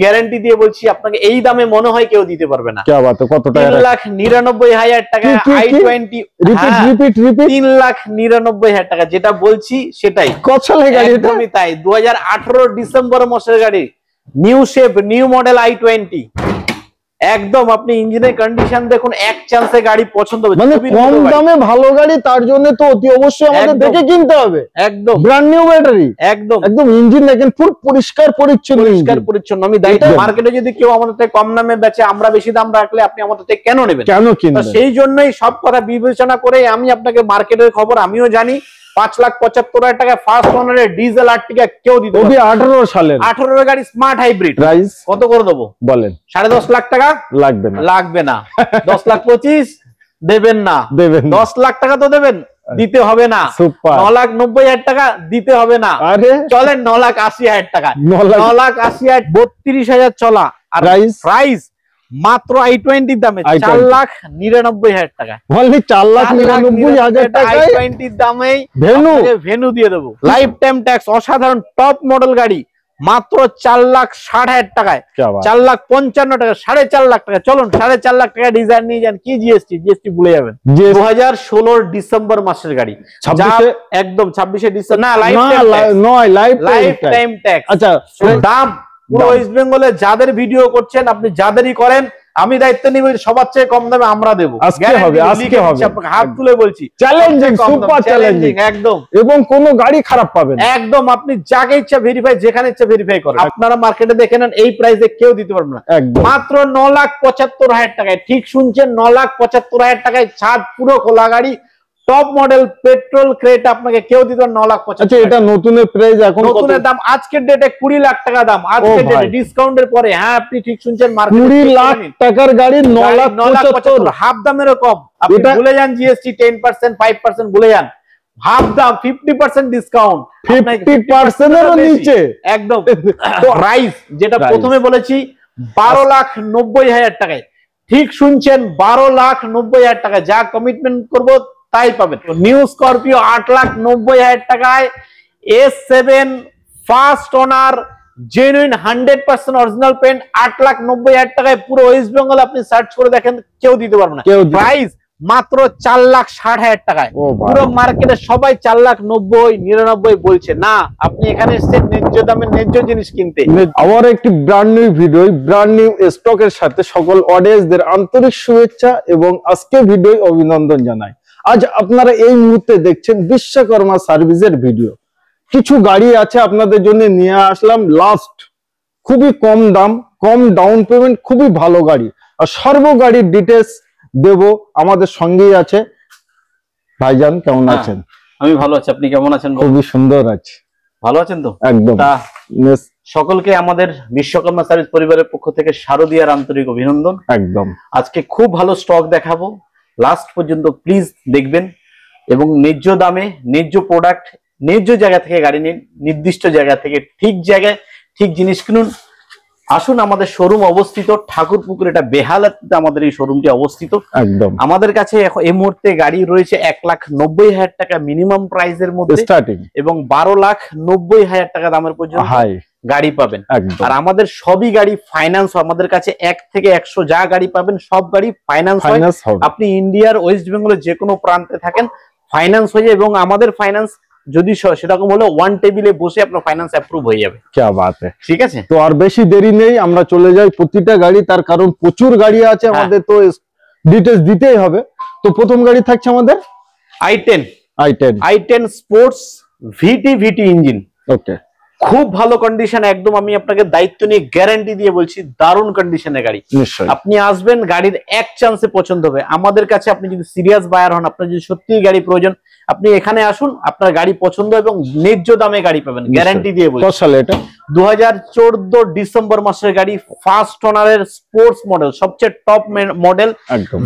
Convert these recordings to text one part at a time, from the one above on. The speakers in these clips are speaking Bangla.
গ্যারান্টি দিয়ে বলছি আপনাকে, এই দামে মনে হয় কেউ দিতে পারবে না। क्या बात है, কত টাকা? 3,99,000 টাকা i20। রিপিট 3,99,000 টাকা, যেটা বলছি সেটাই। কত সালের গাড়ি এটা? একদমই তাই, 2018 ডিসেম্বর মাসের গাড়ি, new shape, new model i20। একদম আপনি ইঞ্জিনের কন্ডিশন দেখুন, এক চান্সে গাড়ি পছন্দ হবে। মানে কম দামে ভালো গাড়ি, তার জন্য তো অতি অবশ্যই আমাদের দেখে কিনতে হবে। একদম ব্র্যান্ড নিউ ব্যাটারি, একদম একদম ইঞ্জিন দেখেন পুরো পরিষ্কার পরিচ্ছন্ন। আমি দায়িত্ব, মার্কেটে যদি কেউ আমাদের থেকে কম দামে বেচে, আমরা বেশি দাম রাখলে আপনি আমাদের থেকে কেন নেবেন, কেন কিনবেন? সেই জন্যই সব কথা বিবেচনা করে আমি আপনাকে মার্কেটের খবর আমিও জানি। 5,75,000 টাকা ফার্স্ট ওনারের ডিজেল আর্টিকা কেউ দিতে পারবে না। 18 সালের 18 গাড়ি স্মার্ট হাইব্রিড প্রাইস কত করে দেবো বলেন? 10.5 লাখ টাকা। লাগবে না 10,25,000 দেবেন না, 10 লাখ টাকা তো দেবেন, দিতে হবে না। 9,90,000 টাকা দিতে হবে না। চলেন 9,80,000 টাকা, 9,80,000, 32,000 চলা। আর প্রাইস মাত্র i20 দামে 4,99,000 টাকা। 4,99,000 টাকা i20 দামেই ভেনু দিয়ে দেবো, লাইফ টাইম ট্যাক্স, অসাধারণ টপ মডেল গাড়ি, মাত্র 4,60,000 টাকায়, 4,55,000 টাকা, 4.5 লাখ টাকা। চলুন 4.5 লাখ টাকা ডিজাইন নিয়ে যান। কি জিএসটি ভুলে যাবেন। 2016 ডিসেম্বর মাসের গাড়ি, একদম 26 ডিসেম্বর না, লাইফ টাইম ট্যাক্স। আচ্ছা, দাম পুরো ওয়েস্ট বেঙ্গলে যাদের ভিডিও করছেন, আপনি যাদেরই করেন, আমি দায়িত্ব নিব সবার চেয়ে কম দামে আমরা দেবো। আজকে হবে আপনাকে হাত তুলে বলছি, চ্যালেঞ্জিং, সুপার চ্যালেঞ্জিং একদম। এবং কোনো গাড়ি খারাপ পাবেন একদম, আপনি যাকে ইচ্ছা ভেরিফাই, যেখানে ইচ্ছা ভেরিফাই করেন। আপনারা মার্কেটে দেখে নেন, এই প্রাইসে কেউ দিতে পারবে না। মাত্র 9,75,000 টাকায়, ঠিক শুনছেন, 9,75,000 টাকায় ছাদ পুরো খোলা গাড়ি, টপ মডেল পেট্রোল ক্রেটা আপনাকে কেউ দিতে 9,75,000। আচ্ছা, এটা নতুনের প্রাইস, এখন নতুনের দাম আজকের ডেটে 20 লাখ টাকা দাম, আজকের ডেটে ডিসকাউন্টের পরে। হ্যাঁ, আপনি ঠিক শুনছেন, মার্কেটে 20 লাখ টাকার গাড়ি 9,75,000, হাফ দামেরও কম। আপনি ভুলে যান জিএসটি 10%, 5% ভুলে যান, হাফ দাম 50% ডিসকাউন্ট, 50% এরও নিচে একদম। প্রাইস যেটা প্রথমে বলেছি 12,90,000 টাকায়, ঠিক শুনছেন, 12,90,000 টাকা। যা কমিটমেন্ট করব তাই পাবেন। নিউ স্করপিও 8,90,000 টাকায়, S7 first owner, genuine 100% original paint, 8,90,000 টাকায়। পুরো ওয়েস্ট বেঙ্গল আপনি সার্চ করে দেখেন, কেউ দিতে পারবে না। প্রাইস মাত্র 4,60,000 টাকায়। পুরো মার্কেটে সবাই 4,90,000, 99 বলছে। না, আপনি এখানে এসেছেন ন্যায্য দামে ন্যায্য জিনিস কিনতে। আবার একটি brand new video, brand new স্টকের সাথে সকল অডিয়েন্সদের আন্তরিক শুভেচ্ছা এবং আজকে ভিডিও অভিনন্দন জানাই। আজ আপনারা এই মুহূর্তে দেখছেন বিশ্বকর্মা সার্ভিসের ভিডিও। কিছু গাড়ি আছে আপনাদের জন্য নিয়ে আসলাম, লাস্ট খুবই কম দাম, কম ডাউন পেমেন্ট, খুবই ভালো গাড়ি। আর সর্ব গাড়ির ডিটেলস দেব, আমাদের সঙ্গেই আছে ভাইজান। কেমন আছেন? আমি ভালো আছি, আপনি কেমন আছেন? খুবই সুন্দর আছি। ভালো আছেন তো? একদম। সকলকে আমাদের বিশ্বকর্মা সার্ভিস পরিবারের পক্ষ থেকে শারদীয়ার আন্তরিক অভিনন্দন। একদম। আজকে খুব ভালো স্টক দেখাবো, লাস্ট পর্যন্ত প্লিজ দেখবেন এবং ন্যায্য দামে ন্যায্য প্রোডাক্ট, ন্যায্য জায়গা থেকে গাড়ি নিন, নির্দিষ্ট জায়গা থেকে ঠিক জায়গায় ঠিক জিনিস কিনুন। আসুন, আমাদের শোরুম অবস্থিত ঠাকুরপুকুর, এটা বেহালাতে আমাদের এই শোরুমটি অবস্থিত। একদম। আমাদের কাছে এই মুহূর্তে গাড়ি রয়েছে 1,90,000 টাকা মিনিমাম প্রাইসের মধ্যে স্টার্টিং, এবং 12,90,000 টাকা দামের পর্যন্ত গাড়ি পাবেন। আর আমাদের সবই গাড়ি ফাইন্যান্স, আমাদের কাছে 1 থেকে 100 যা গাড়ি পাবেন সব গাড়ি ফাইন্যান্স হয়। আপনি ইন্ডিয়ার ওয়েস্ট বেঙ্গলের যে কোনো প্রান্তে থাকেন, ফাইন্যান্স হয়ে যায়। এবং আমাদের ফাইন্যান্স যদি সেরকম হলে ওয়ান টেবিলে বসে আপনার ফাইন্যান্স অ্যাপ্রুভ হয়ে যাবে। কি বাত है। ঠিক আছে, তো আর বেশি দেরি নেই, আমরা চলে যাই প্রতিটা গাড়ি, তার কারণ প্রচুর গাড়ি আছে আমাদের, তো ডিটেইলস দিতেই হবে। তো প্রথম গাড়ি থাকছে আমাদের i10 স্পোর্টস ভিটি ইঞ্জিন। ওকে, খুব ভালো কন্ডিশন, একদম আমি আপনাকে দায়িত্ব নিয়ে গ্যারান্টি দিয়ে বলছি, দারুণ কন্ডিশনের গাড়ি। আপনি আসবেন, গাড়ির এক চান্সে পছন্দ হবে। আমাদের কাছে আপনি যদি সিরিয়াস বায়ার হন, আপনার যদি সত্যিই গাড়ি প্রয়োজন, আপনি এখানে আসুন, আপনার গাড়ি পছন্দ এবং ন্যায্য দামে গাড়ি পাবেন, গ্যারান্টি দিয়ে বলছি। কত সালে এটা? 2014 ডিসেম্বর মাসের গাড়ি, ফার্স্ট ওনারের স্পোর্টস মডেল, সবচেয়ে টপ মডেল,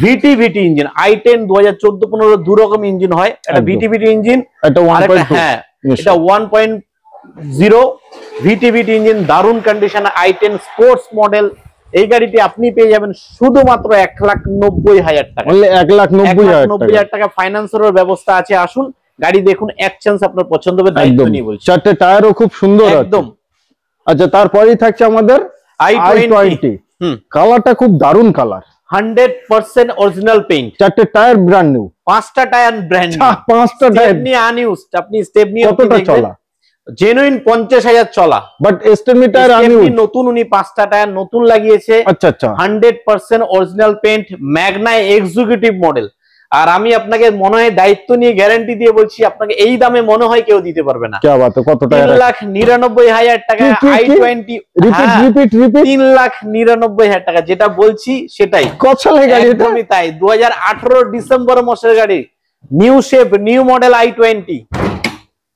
ভিটি ইঞ্জিন। i10 2014-15 দু রকম ইঞ্জিন হয়, এটা ভিটি ইঞ্জিন, হ্যাঁ এটা 1.0 ভিটি ইঞ্জিন, দারুণ কন্ডিশন, i10 স্পোর্টস মডেল। এই গাড়িটি আপনি পেয়ে যাবেন শুধুমাত্র 1,90,000 টাকা। 1,90,000 টাকা ফাইন্যান্সের ব্যবস্থা আছে। আসুন, গাড়ি দেখুন, এক চান্স আপনার পছন্দ হবে, দায়িত্ব নিয়ে বলছি। চারটে টায়ারও খুব সুন্দর একদম। আচ্ছা, তারপরেই থাকছে আমাদের i20 কালারটা খুব দারুণ কালার, 100% অরিজিনাল পেইন্ট, 4টে টায়ার ব্র্যান্ড নিউ, 5টা টায়ার ব্র্যান্ড নিউ, 5টা টায়ার স্টেপনি আনইউজড। আপনি স্টেপনি কতটা চলা? জেনুইন 50,000 চলা, বাট স্টেপনি টায়ার আনইউজড নতুন, উনি 5টা টায়ার নতুন লাগিয়েছে। আচ্ছা আচ্ছা, 100% original paint, Magna executive model. আর আমি আপনাকে মনে হয় দায়িত্ব নিয়ে গ্যারান্টি দিয়ে বলছি, আপনাকে এই দামে মনে হয় কেউ দিতে পারবে না। কি বাত, কত টাকা? 3,99,000 টাকা i20। রিপিট রিপিট রিপিট, 3,99,000 টাকা, যেটা বলছি সেটাই। কত সালের গাড়ি এটা? একদমই তাই, 2018 ডিসেম্বর মাসের গাড়ি, new shape, new model i20।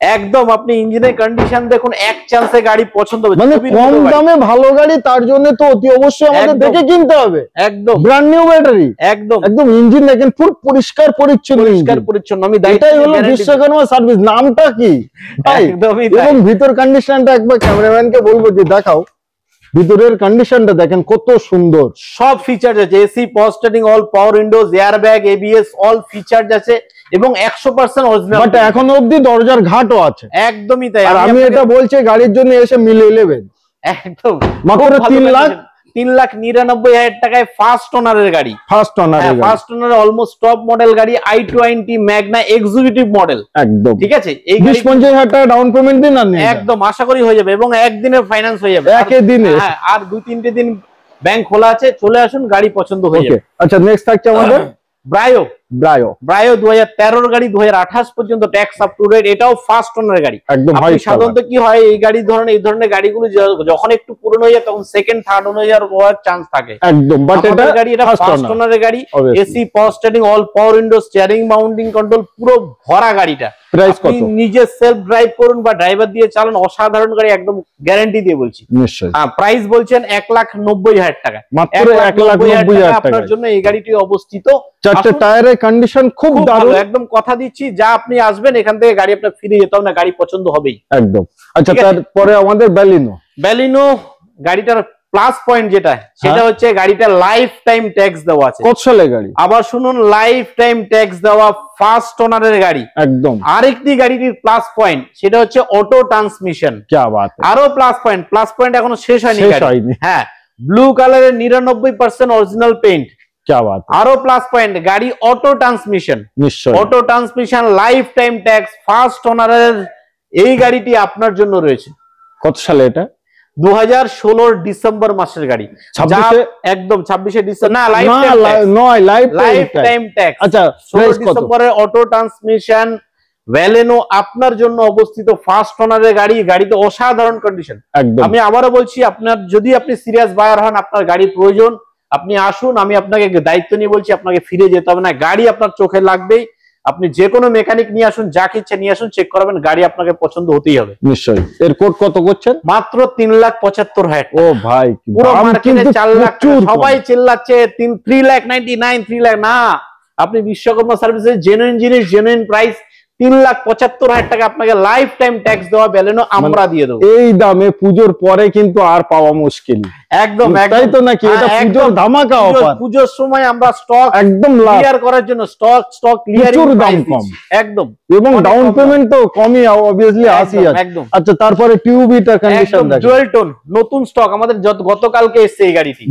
একদম আপনি ইঞ্জিনের কন্ডিশন দেখুন, এক চান্সে গাড়ি পছন্দ হবে। মানে কম দামে ভালো গাড়ি, তার জন্য তো অতি অবশ্যই আমাদের দেখে কিনতে হবে। একদম ব্র্যান্ড নিউ ব্যাটারি, একদম একদম ইঞ্জিন দেখেন পুরো পরিষ্কার পরিচ্ছন্ন, পরিষ্কার পরিচ্ছন্ন। আমি এটাই হলো বিশ্বকর্মা সার্ভিস। নামটা কি ভাই? একদমই তাই। এবং ভিতর কন্ডিশনটা একবার ক্যামেরাম্যানকে বলবো যে দেখাও, ভিতরের কন্ডিশনটা দেখেন কত সুন্দর। সব ফিচার আছে, এসি, পাওয়ার স্টিয়ারিং, অল পাওয়ার Windows, airbag, ABS, all feature আছে এবং 100% অরিজিনাল। বাট এখনো অবধি দরজার ঘাটও আছে। একদমই তাই। আর আমি এটা বলছি গাড়ির জন্য এসে মিলিয়ে নেবেন। একদম মাত্র 3,99,000 টাকায় ফার্স্ট ওনারের গাড়ি। ফার্স্ট ওনারের গাড়ি, ফার্স্ট ওনারের অলমোস্ট টপ মডেল গাড়ি, i20 ম্যাগনা এক্সিকিউটিভ মডেল। একদম ঠিক আছে। এই 20-25,000 টাকা ডাউন পেমেন্ট দিন আর নিয়ে একদম আশা করি হয়ে যাবে এবং একদিনের ফাইন্যান্স হয়ে যাবে। একদিনে, হ্যাঁ, আর 2-3টে দিন ব্যাংক খোলা আছে, চলে আসুন, গাড়ি পছন্দ হয়ে যাবে। আচ্ছা, নেক্সট থাকছে আমাদের ব্রায়ো। ব্রায়ো 2013 গাড়ি, 2028 পর্যন্ত ট্যাক্স আপ টু ডেট। এটাও ফার্স্ট ওনারের গাড়ি। একদম। সাধারণত কি হয়, এই ধরনের গাড়িগুলো যখন একটু পুরনো হয়ে যায় তখন সেকেন্ড থার্ড ওনার হওয়ার চান্স থাকে। একদম। বাট এটা গাড়ি, এটা ফার্স্ট ওনারের গাড়ি। AC, power steering, all power window, steering mounting control, পুরো ভরা গাড়িটা। প্রাইস কত? নিজে সেলফ ড্রাইভ করুন বা ড্রাইভার দিয়ে চালান, অসাধারণ গাড়ি, একদম গ্যারান্টি দিয়ে বলছি। নিশ্চয়ই। প্রাইস বলছেন 1,90,000 টাকা, মাত্র 1,90,000 টাকা। আপনার জন্য এই গাড়িটি অবস্থিত। 4টে টায়ারের কন্ডিশন খুব দারুণ, একদম কথা দিচ্ছি, যা আপনি আসবেন এখান থেকে গাড়ি আপনার ফিরে যেতে হবে না, গাড়ি পছন্দ হবেই। একদম। আচ্ছা, তারপরে আমাদের ব্যালিনো গাড়িটার প্লাস পয়েন্ট যেটা, সেটা হচ্ছে গাড়িটা লাইফ টাইম ট্যাক্স দেওয়া আছে। কত সালের গাড়ি? আবার শুনুন, লাইফ টাইম ট্যাক্স দেওয়া, ফার্স্ট ওনারের গাড়ি। একদম। আরেকটি গাড়িটির প্লাস পয়েন্ট, সেটা হচ্ছে অটো ট্রান্সমিশন। কি বাত, আরো প্লাস পয়েন্ট এখনো শেষ হয়নি। হ্যাঁ, ব্লু কালারের 99% অরিজিনাল পেইন্ট। কি বাত। আরো প্লাস পয়েন্ট, গাড়ি অটো ট্রান্সমিশন। নিশ্চয়ই। Auto transmission, lifetime tax, first ওনারের এই গাড়িটি আপনার জন্য রয়েছে। কত সালে এটা? 2016 ডিসেম্বর মাসের গাড়ি। 26 একদম 26 ডিসেম্বর না, লাইফ টাইম ট্যাক্স। আচ্ছা, 16 ডিসেম্বরের অটো ট্রান্সমিশন ভ্যালেনো আপনার জন্য অবস্থিত, ফার্স্ট ওনারের গাড়ি। গাড়িতে অসাধারণ কন্ডিশন। আমি আবারও বলছি, আপনার যদি আপনি সিরিয়াস বায়ার হন, আপনার গাড়ির প্রয়োজন, আপনি আসুন, আমি আপনাকে দায়িত্ব নিয়ে বলছি, আপনাকে ফিরে যেতে হবে না, গাড়ি আপনার চোখে লাগবেই। আপনি যে কোনো মেকানিক নিয়ে আসুন, যাকে ইচ্ছা নিয়ে আসুন, চেক করাবেন, গাড়ি আপনাকে পছন্দ হতেই হবে। নিশ্চয়ই। এর কোড কত করছেন? মাত্র 3,75,000। ও ভাই, পুরো মার্কেটে 4 লাখ, সবাই চিল্লাচ্ছে 3,99,000, 3 লাখ। না, আপনি বিশ্বকর্মা সার্ভিসের জেনুইন জিনিস, জেনুইন প্রাইস, 3,75,000 টাকা আপনাকে লাইফ টাইম ট্যাক্স দেওয়া ব্যালেনো আমরা দিয়ে দেবো। এই দামে পুজোর পরে কিন্তু আর পাওয়া মুশকিল। একদম, তাই তো নাকি? এটা পুজোর ধামাকা অফার। পুজোর সময় আমরা স্টক একদম ক্লিয়ার করার জন্য স্টক ক্লিয়ারিং দাম কম। একদম। এবং ডাউন পেমেন্ট তো কমই অবভিয়াসলি আসি আছে। একদম। আচ্ছা, তারপরে টিউবিটা কন্ডিশন দেখেন, ডুয়াল টোন, নতুন স্টক আমাদের গতকালকে এসেছে এই গাড়িটি।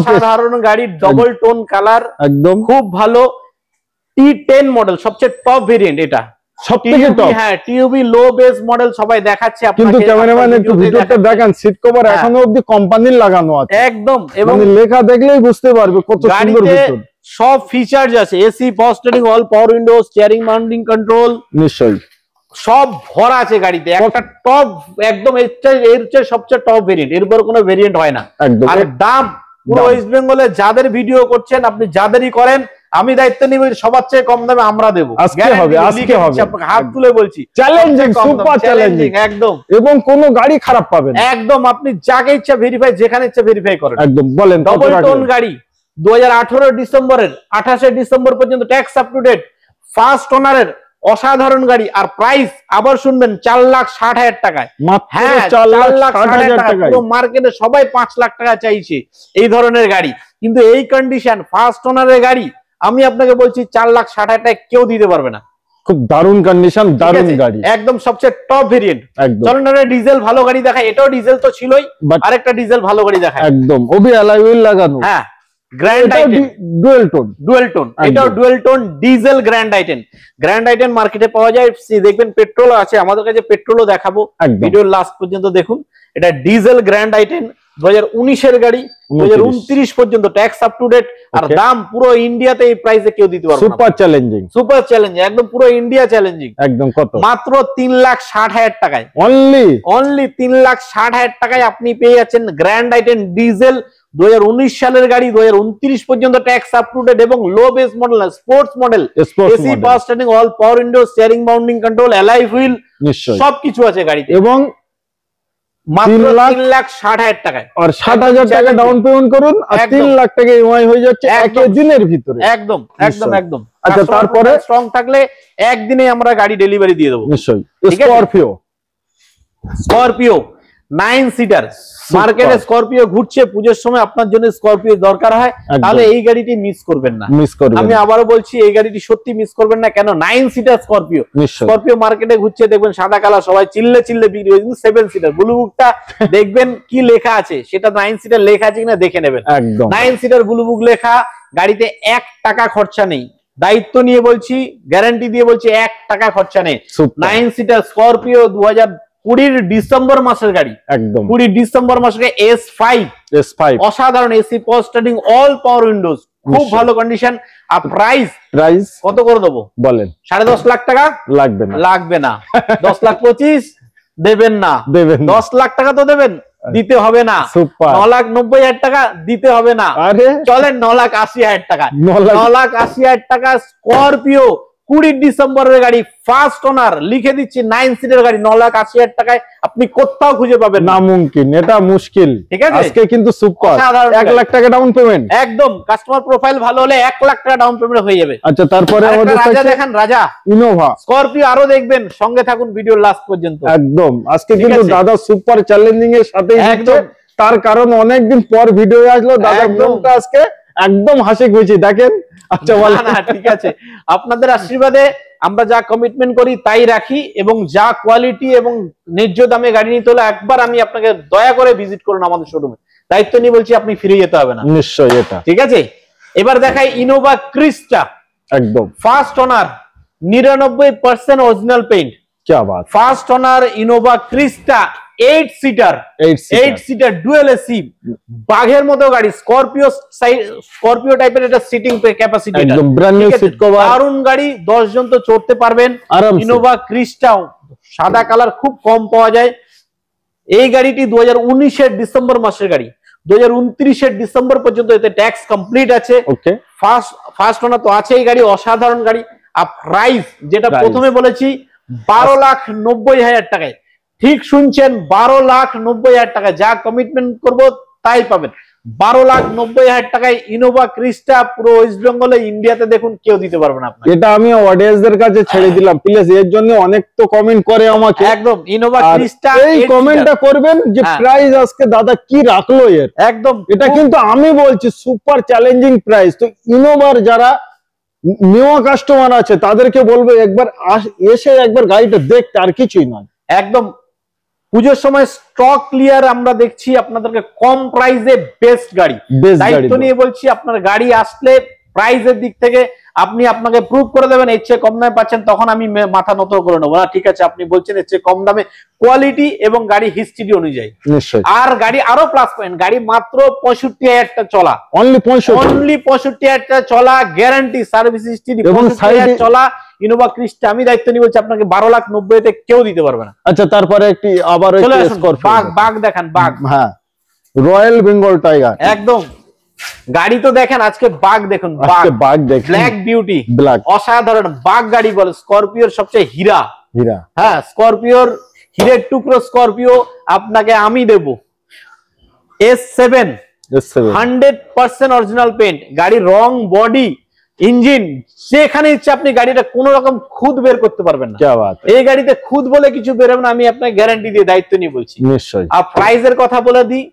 সাধারণ গাড়ি, ডবল টোন কালার, একদম খুব ভালো। T10 মডেল, সবচেয়ে টপ ভেরিয়েন্ট এটা, সবথেকে টপ। হ্যাঁ, টিউবি লো বেস মডেল সবাই দেখাচ্ছে আপনাকে। কিন্তু ক্যামেরাম্যান একটু ভিতরটা দেখেন, সিট কভার এখনো অবধি কোম্পানির লাগানো আছে। একদম। এবং লেখা দেখলেই বুঝতে পারবে কত সুন্দর ভিতর। সব ফিচারস আছে, AC, power steering, all power window, steering mounting control, নিশ্চয়ই সব ভরা আছে গাড়িতে। একটা টপ, একদম এর সবচেয়ে টপ ভেরিয়েন্ট, এরপর কোনো ভেরিয়েন্ট হয় না। আর দাম পুরো ওয়েস্ট বেঙ্গলে যাদের ভিডিও করছেন, আপনি যাদেরই করেন, আমি দায়িত্ব নিব, সবার চেয়ে কম দামে আমরা দেবো। আজকে হবে, আজকে হবে, আপনাকে হাত তুলে বলছি, চ্যালেঞ্জিং, সুপার চ্যালেঞ্জিং একদম। এবং কোনো গাড়ি খারাপ পাবেন একদম। আপনি যাকে ইচ্ছা ভেরিফাই, যেখানে ইচ্ছা ভেরিফাই করেন। একদম। বলেন, ডবল টোন গাড়ি, 2018 ডিসেম্বরের 28 ডিসেম্বর পর্যন্ত tax up to date, first ওনারের অসাধারণ গাড়ি। আর প্রাইস আবার শুনবেন, 4,60,000 টাকায়। হ্যাঁ, 4,60,000 টাকা। পুরো মার্কেটে সবাই 5 লাখ টাকা চাইছে এই ধরনের গাড়ি, কিন্তু এই কন্ডিশন ফার্স্ট ওনারের গাড়ি আমি আপনাকে বলছি 4,60,000 টাকা কেউ দিতে পারবে না। খুব দারুণ কন্ডিশন, দারুণ গাড়ি, একদম সবচেয়ে টপ ভেরিয়েন্ট। চলুন আমরা ডিজেল ভালো গাড়ি দেখাই। এটাও ডিজেল তো ছিলই, আরেকটা ডিজেল ভালো গাড়ি দেখাই। একদম ওবি অ্যালয় হুইল লাগানো। হ্যাঁ, গ্র্যান্ড আইটেন ডুয়েল টোন, এটাও dual tone diesel grand আইটেন। Grand আইটেন মার্কেটে পাওয়া যায়, দেখবেন পেট্রোল আছে, আমাদের কাছে পেট্রোলও দেখাবো, ভিডিওর লাস্ট পর্যন্ত দেখুন। এটা ডিজেল গ্র্যান্ড আইটেন 2019 এর গাড়ি, 2029 পর্যন্ত ট্যাক্স আপ টু ডেট। আর দাম পুরো ইন্ডিয়াতে এই প্রাইসে কেউ দিতে পারবে না। সুপার চ্যালেঞ্জিং, সুপার চ্যালেঞ্জিং, একদম পুরো ইন্ডিয়া চ্যালেঞ্জিং। একদম কত? মাত্র 3,60,000 টাকায়, অনলি 3,60,000 টাকায় আপনি পেয়ে যাচ্ছেন গ্র্যান্ড আইটেন ডিজেল 2019 সালের গাড়ি, 2029 পর্যন্ত ট্যাক্স আপ টু ডেট এবং low base model, sports model, AC power steering, all power window, steering mounting control, alloy wheel, সবকিছু আছে গাড়িতে। এবং মাত্র 3,60,000 টাকায়, আর 60,000 টাকা ডাউন পেমেন্ট করুন আর 3 লাখ টাকা ইএমআই হয়ে যাচ্ছে এক দিনের ভিতরে। একদম একদম একদম। আচ্ছা, তারপরে স্ট্রং থাকলে একদিনে আমরা গাড়ি ডেলিভারি দিয়ে দেবো। নিশ্চয়ই। স্করপিও 9 সিটার, মার্কেটে স্করপিও ঘুরছে, পুজোর সময় আপনার জন্য স্করপিও দরকার হয়, তাহলে এই গাড়িটি মিস করবেন না। আমি আবারও বলছি, এই গাড়িটি সত্যি মিস করবেন না। কেন? 9 সিটার স্করপিও। স্করপিও মার্কেটে ঘুরছে, দেখবেন সাদা কালার, সবাই চিল্লে চিল্লে বিক্রি হয়েছে। 7 সিটার ব্লু বুকটা দেখবেন কি লেখা আছে, সেটা 9 সিটার লেখা আছে কিনা দেখে নেবেন। 9 সিটার ব্লু বুক লেখা, গাড়িতে 1 টাকা খরচা নেই। দায়িত্ব নিয়ে বলছি, গ্যারান্টি দিয়ে বলছি, 1 টাকা খরচা নেই। 9 সিটার স্করপিও 2020 ডিসেম্বর মাসের গাড়ি, একদম 20 ডিসেম্বর মাসের S5 অসাধারণ এসি পাওয়ার স্টিয়ারিং, অল পাওয়ার উইন্ডোজ, খুব ভালো কন্ডিশন। আর প্রাইস কত করে দেবো বলেন? 10.5 লাখ টাকা লাগবে না, লাগবে না। 10,25,000 দেবেন না, 10 লাখ টাকা তো দেবেন, দিতে হবে না। 9,90,000 টাকা দিতে হবে না, চলেন 9,80,000 টাকা। 9,80,000 টাকা স্করপিও 20 ডিসেম্বরের গাড়ি, ফার্স্ট ওনার, লিখে দিচ্ছি 9 সিটের গাড়ি 9,80,000 টাকায় আপনি কোথাও খুঁজে পাবেন না। মুমকিন, এটা মুশকিল। ঠিক আছে, আজকে কিন্তু সুপার 1 লাখ টাকা ডাউন পেমেন্ট, একদম কাস্টমার প্রোফাইল ভালো হলে 1 লাখ টাকা ডাউন পেমেন্ট হয়ে যাবে। আচ্ছা, তারপরে আমাদের রাজা দেখেন, রাজা ইনোভা স্করপিও আরো দেখবেন, সঙ্গে থাকুন ভিডিওর লাস্ট পর্যন্ত। একদম আজকে কিন্তু দাদা সুপার চ্যালেঞ্জিং এর সাথে একদম, তার কারণ অনেকদিন পর ভিডিও আসলো, দাদার মুখটা আজকে একদম হাসি খুশি দেখেন। আচ্ছা, না ঠিক আছে, আপনাদের আশীর্বাদে আমরা যা কমিটমেন্ট করি তাই রাখি, এবং যা কোয়ালিটি এবং ন্যায্য দামে গাড়ি নিতে হলে একবার আমি আপনাকে দয়া করে ভিজিট করুন আমাদের শোরুমে। দায়িত্ব নিয়ে বলছি, আপনি ফিরে যেতে হবে না। নিশ্চয়ই, এটা ঠিক আছে। এবার দেখাই ইনোভা ক্রিস্টা, একদম ফার্স্ট ওনার, 99% অরিজিনাল পেইন্ট। কি Baat! First owner Innova ক্রিস্টা 8 seater dual AC, বাঘের মতো গাড়ি। স্করপিও টাইপের এটা সিটিং ক্যাপাসিটি, একদম ব্র্যান্ড নিউ সিট কভার, দারুণ গাড়ি, 10 জন তো চড়তে পারবেন। ইনোভা ক্রিস্টা সাদা কালার খুব কম পাওয়া যায়। এই গাড়িটি 2019 এর ডিসেম্বর মাসের গাড়ি, 2029 এর ডিসেম্বর পর্যন্ত এতে ট্যাক্স কমপ্লিট আছে। ওকে, ফার্স্ট ওনার তো আছে। এই গাড়ি অসাধারণ গাড়ি। আর প্রাইস যেটা প্রথমে বলেছি 12,90,000 টাকায়, ঠিক শুনছেন, 12,90,000 টাকা। যা কমিটমেন্ট করব তাই পাবেন। 12,90,000 টাকায় ইনোভা ক্রিস্টা পুরো ওয়েস্ট বেঙ্গলে, ইন্ডিয়াতে দেখুন কেউ দিতে পারবে না আপনাকে। এটা আমি অডিয়েন্সদের কাছে ছেড়ে দিলাম, প্লিজ। এর জন্য অনেক তো কমেন্ট করে আমাকে, একদম ইনোভা ক্রিস্টা এই কমেন্টটা করবেন যে প্রাইস আজকে দাদা কি রাখলো এর, একদম এটা কিন্তু আমি বলছি সুপার চ্যালেঞ্জিং প্রাইস। তো ইনোভার যারা নিউ কাস্টমার আছে তাদেরকে বলবো একবার এসে একবার গাড়িটা দেখতে, আর কিছুই নয়। একদম পুজোর সময় স্টক ক্লিয়ার আমরা দেখছি আপনাদেরকে, কম প্রাইসে বেস্ট গাড়ি। দায়িত্ব নিয়ে বলছি, আপনার গাড়ি আসলে প্রাইসের দিক থেকে আপনি আপনাকে প্রুভ করে দেবেন এর চেয়ে কম দামে পাচ্ছেন, তখন আমি মাথা নত করে নেবো না। ঠিক আছে, আপনি বলছেন এর চেয়ে কম দামে, কোয়ালিটি এবং গাড়ি হিস্ট্রি অনুযায়ী। আর গাড়ি আরো প্লাস পয়েন্ট, গাড়ি মাত্র 65,000 টাকা চলা, অনলি 65,000 টাকা চলা, গ্যারান্টি সার্ভিস হিস্ট্রি, 65,000 চলা ইনোভা ক্রিস্টা। আমি দায়িত্ব নিয়ে বলছি আপনাকে 12,90,000 কেউ দিতে পারবে না। আচ্ছা, তারপরে একটি আবার বাঘ দেখান, বাঘ, হ্যাঁ রয়্যাল বেঙ্গল টাইগার, একদম গাড়ি তো দেখেন। আজকে বাঘ দেখুন, বাঘ দেখুন, ব্ল্যাক বিউটি, অসাধারণ বাঘ গাড়ি বলে। স্করপিওর সবচেয়ে হীরা, হ্যাঁ স্করপিওর হীরের টুকরো স্করপিও আপনাকে আমি দেব। S7 100% অরিজিনাল পেন্ট, গাড়ি রং, বডি, ইঞ্জিন, যেখানে ইচ্ছে আপনি গাড়িটা কোন রকম খুদ বের করতে পারবেন না। এই গাড়িতে খুদ বলে কিছু বেরোবে না, আমি আপনাকে গ্যারান্টি দিয়ে দায়িত্ব নিয়ে বলছি। নিশ্চয়ই। আর প্রাইসের কথা বলে দিই,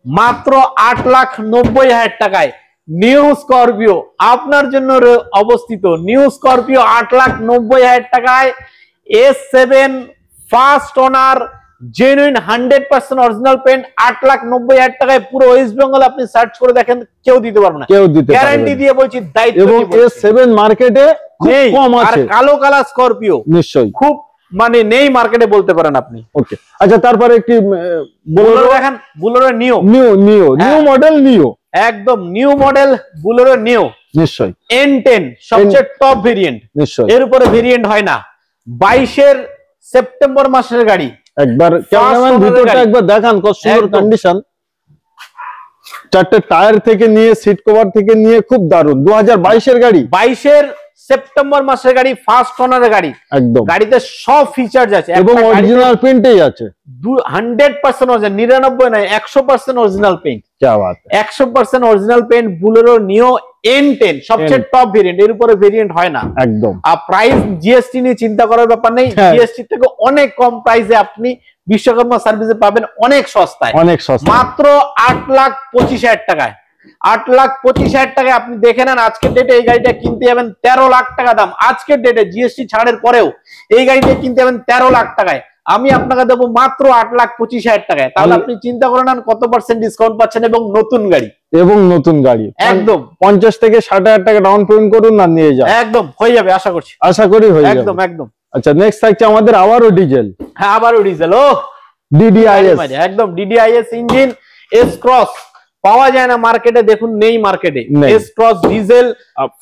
মাত্র 8,90,000 টাকায় নিউ স্করপিও আপনার জন্য অবস্থিত। নিউ স্করপিও 8,90,000 টাকায় S7 first owner genuine 100% original paint 8,90,000 টাকায় পুরো ওয়েস্ট বেঙ্গল আপনি সার্চ করে দেখেন কেউ দিতে পারবে না, কেউ দিতে পারবে না, গ্যারান্টি দিয়ে বলছি, দায়িত্ব এবং নিয়ে বলছি। S7 মার্কেটে খুব নেই, কম আর আছে, কালো কালার স্করপিও নিশ্চয়ই খুব মানে নেই মার্কেটে বলতে পারেন আপনি। ওকে, আচ্ছা তারপরে একটি বুলেরো দেখেন, বুলেরো নিও নিউ মডেল নিও, একদম নিউ মডেল বুলেরো নিও, নিশ্চয়ই N10 সবচেয়ে টপ ভেরিয়েন্ট, নিশ্চয়ই এর উপরে ভেরিয়েন্ট হয় না। 22 সেপ্টেম্বর মাসের গাড়ি, একবার ক্যামেরাম্যান ভিতরটা একবার দেখান, কত সুন্দর কন্ডিশন, চারটে টায়ার থেকে নিয়ে সিট কভার থেকে নিয়ে খুব দারুণ। 2022 এর গাড়ি, 22 সেপ্টেম্বর মাসের গাড়ি, ফার্স্ট ওনারের গাড়ি, একদম গাড়িতে সব ফিচার আছে এবং অরিজিনাল পেইন্টেই আছে, 100% অরিজিনাল, 99 নয় 100% অরিজিনাল পেইন্ট। কি বাত, 100% অরিজিনাল পেইন্ট বুলেরো নিও N10 সবচেয়ে টপ ভেরিয়েন্ট, এর উপরে ভেরিয়েন্ট হয় না একদম। আর প্রাইস জিএসটি নিয়ে চিন্তা করার ব্যাপার নেই, জিএসটি থেকে অনেক কম প্রাইসে আপনি বিশ্বকর্মা সার্ভিসে পাবেন, অনেক সস্তায়, অনেক সস্তা, মাত্র 8,25,000 টাকায়। 8,25,000 টাকায় আপনি দেখে নেন আজকের ডেটে এই গাড়িটা কিনতে যাবেন 13 লাখ টাকা দাম, আজকের ডেটে জিএসটি ছাড়ের পরেও এই গাড়িটা কিনতে যাবেন 13 লাখ টাকায়, আমি আপনাকে দেবো মাত্র 8,25,000 টাকায়। তাহলে আপনি চিন্তা করে নেন কত পার্সেন্ট ডিসকাউন্ট পাচ্ছেন, এবং নতুন গাড়ি, এবং নতুন গাড়ি একদম 50 থেকে 60,000 টাকা ডাউন পেমেন্ট করুন না নিয়ে যান, একদম হয়ে যাবে, আশা করছি, আশা করি হয়ে যাবে, একদম একদম। আচ্ছা নেক্সট থাকছে আমাদের আবারও ডিজেল, হ্যাঁ আবারও ডিজেল, ও DDIS, একদম DDIS ইঞ্জিন, এস ক্রস পাওয়া যায় না মার্কেটে, দেখুন নেই মার্কেটে, এস ক্রস ডিজেল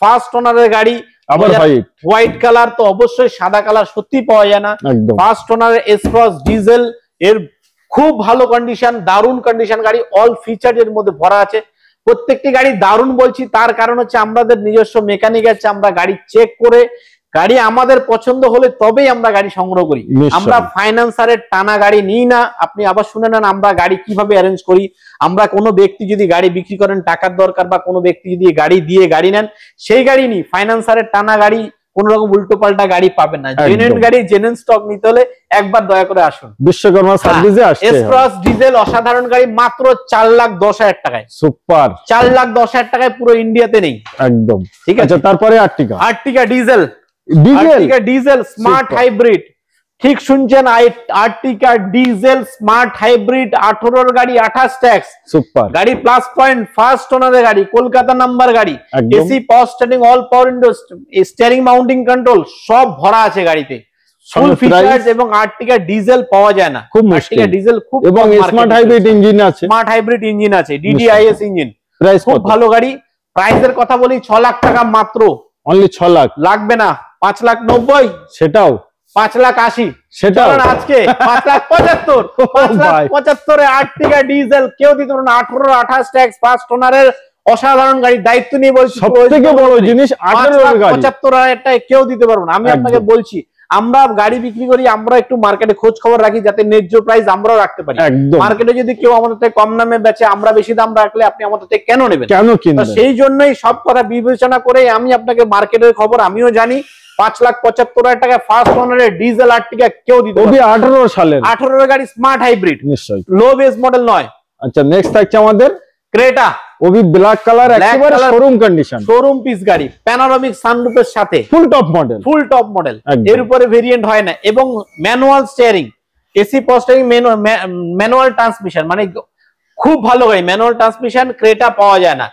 ফার্স্ট ওনারের গাড়ি, আবার হোয়াইট কালার, তো অবশ্যই সাদা কালার সত্যি পাওয়া যায় না, একদম ফার্স্ট ওনারের এস ক্রস ডিজেল, এর খুব ভালো কন্ডিশন, দারুণ কন্ডিশন গাড়ি, অল ফিচার এর মধ্যে ভরা আছে। প্রত্যেকটি গাড়ি দারুণ বলছি তার কারণ হচ্ছে আমাদের নিজস্ব মেকানিক আছে, আমরা গাড়ি চেক করে গাড়ি আমাদের পছন্দ হলে তবেই আমরা গাড়ি সংগ্রহ করি, আমরা ফাইন্যান্সারের টানা গাড়ি নিই না। আপনি আবার শুনে নেন আমরা গাড়ি কিভাবে অ্যারেঞ্জ করি, আমরা কোনো ব্যক্তি যদি গাড়ি বিক্রি করেন টাকার দরকার, বা কোনো ব্যক্তি যদি গাড়ি দিয়ে গাড়ি নেন সেই গাড়ি নিই, ফাইন্যান্সারের টানা গাড়ি কোন রকম উল্টো পাল্টা গাড়ি পাবেন না, জেনুইন গাড়ি জেনুইন স্টক নিতে হলে একবার দয়া করে আসুন বিশ্বকর্মা সার্ভিসে আসতে। এস ক্রস ডিজেল অসাধারণ গাড়ি, মাত্র 4,10,000 টাকায়, সুপার, 4,10,000 টাকায় পুরো ইন্ডিয়াতে নেই, একদম ঠিক আছে। তারপরে আর্টিকা, আর্টিকা ডিজেল স্মার্ট হাইব্রিড, ঠিক শুনছেন, আর্টিকা ডিজেল স্মার্ট হাইব্রিড, 18 গাড়ি, 28 ট্যাক্স, সুপার গাড়ি প্লাস পয়েন্ট, ফার্স্ট ওনারের গাড়ি, কলকাতা নাম্বার গাড়ি, AC power steering, all power window, steering mounting control সব ভরা আছে গাড়িতে, ফুল ফিচারস, এবং আর্টিকা ডিজেল পাওয়া যায় না, খুব মুশকিল, আর্টিকা ডিজেল খুব, এবং স্মার্ট হাইব্রিড ইঞ্জিন আছে, স্মার্ট হাইব্রিড ইঞ্জিন আছে, DDIS ইঞ্জিন, প্রাইস খুব ভালো গাড়ি। প্রাইসের কথা বলি 6 লাখ টাকা মাত্র, অনলি 6 লাখ লাগবে না, 5,90,000, সেটাও 5,80,000, সেটাও আজকে 5,75,000, 5,75,000 আর্টিকা ডিজেল কেউ দিতে পারে না, 18 28 ট্যাক্স, ফার্স্ট ওনারের অসাধারণ গাড়ি, দায়িত্ব নিয়ে বলছি, সবথেকে বড় জিনিস 18 গাড়ি, 75,000 টাকা কেউ দিতে পারবো না। আমি আপনাকে বলছি আমরা গাড়ি বিক্রি করি, আমরা একটু মার্কেটে খোঁজ খবর রাখি যাতে ন্যায্য প্রাইস আমরাও রাখতে পারি, মার্কেটে যদি কেউ আমাদের থেকে কম দামে বেচে আমরা বেশি দাম রাখলে আপনি আমাদের থেকে কেন নেবেন, কেন কিনবেন? সেই জন্যই সব কথা বিবেচনা করে আমি আপনাকে মার্কেটের খবর আমিও জানি, 5,75,000 টাকা ফার্স্ট ওনারের ডিজেল আর্টিকা কেউ দিতে পারবে না, 18 সালের 18 গাড়ি স্মার্ট হাইব্রিড, নিশ্চয়ই লো বেস মডেল নয়। আচ্ছা নেক্সট থাকছে আমাদের ক্রেটা, ওবি ব্ল্যাক কালার, একেবারে শোরুম কন্ডিশন, শোরুম পিস গাড়ি, প্যানোরামিক সানরুফের সাথে, ফুল টপ মডেল, এর উপরে ভেরিয়েন্ট হয় না, এবং manual steering, AC power steering, manual transmission, মানে খুব ভালো গাড়ি, ম্যানুয়াল ট্রান্সমিশন ক্রেটা পাওয়া যায় না,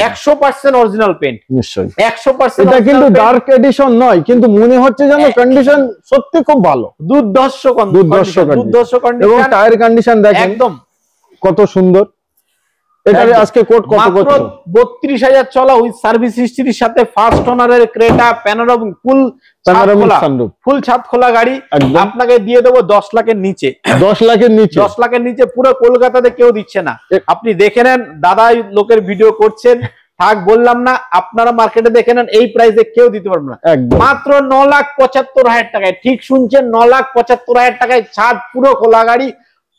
100% অরিজিনাল পেইন্ট, নিশ্চয়ই 100%। এটা কিন্তু ডার্ক এডিশন নয়, কিন্তু মনে হচ্ছে যেন কন্ডিশন সত্যি খুব ভালো, দুর্ধর্ষ কন্ডিশন, এবং টায়ার কন্ডিশন দেখেন একদম কত সুন্দর। এটারে আজকে কোট কত মাত্র 32,000 চলা, উইথ সার্ভিস হিস্ট্রির সাথে, ফার্স্ট ওনারের ক্রেটা, প্যানোরামিক ফুল সানরুফ, ফুল ছাদ খোলা গাড়ি, আপনাকে দিয়ে দেবো 10 লাখের নিচে, 10 লাখের নিচে, 10 লাখের নিচে, পুরো কলকাতাতে কেউ দিচ্ছে না। আপনি দেখে নেন, দাদা লোকের ভিডিও করছেন, থাক বললাম না, আপনারা মার্কেটে দেখে নেন, এই প্রাইসে কেউ দিতে পারবে না, মাত্র 9,75,000 টাকায়, ঠিক শুনছেন, 9,75,000 টাকায় ছাদ পুরো খোলা গাড়ি,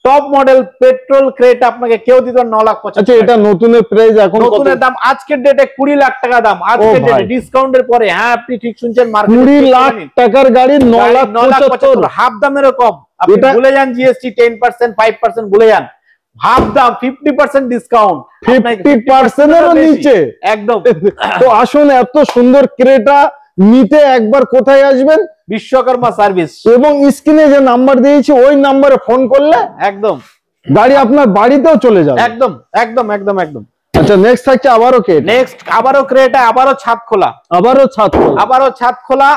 টপ মডেল পেট্রোল ক্রেটা, আপনাকে কেউ দিত 9,75,000। আচ্ছা এটা নতুনের প্রাইস, এখন নতুনের দাম আজকের ডেটে 20 লাখ টাকা দাম, আজকের ডেটে ডিসকাউন্টের পরে, হ্যাঁ আপনি ঠিক শুনছেন, মার্কেটে 20 লাখ টাকার গাড়ি 9,75,000, হাফ দামেরও কম, আপনি ভুলে যান জিএসটি 10% 5% ভুলে যান, হাফ দাম 50% ডিসকাউন্ট, 50% এরও নিচে একদম। তো আসুন, এত সুন্দর ক্রেটা নিতে একবার কোথায় আসবেন? বিশ্বকর্মা সার্ভিস, এবং স্ক্রিনে যে নাম্বার দিয়েছি ওই নাম্বারে ফোন করলে একদম গাড়ি আপনার বাড়িতেও চলে যাবে। একদম একদম একদম একদম। আচ্ছা, নেক্সট থাকছে আবারও কে? নেক্সট আবারও ক্রেটা, আবারও ছাদ খোলা, আবারও ছাদ খোলা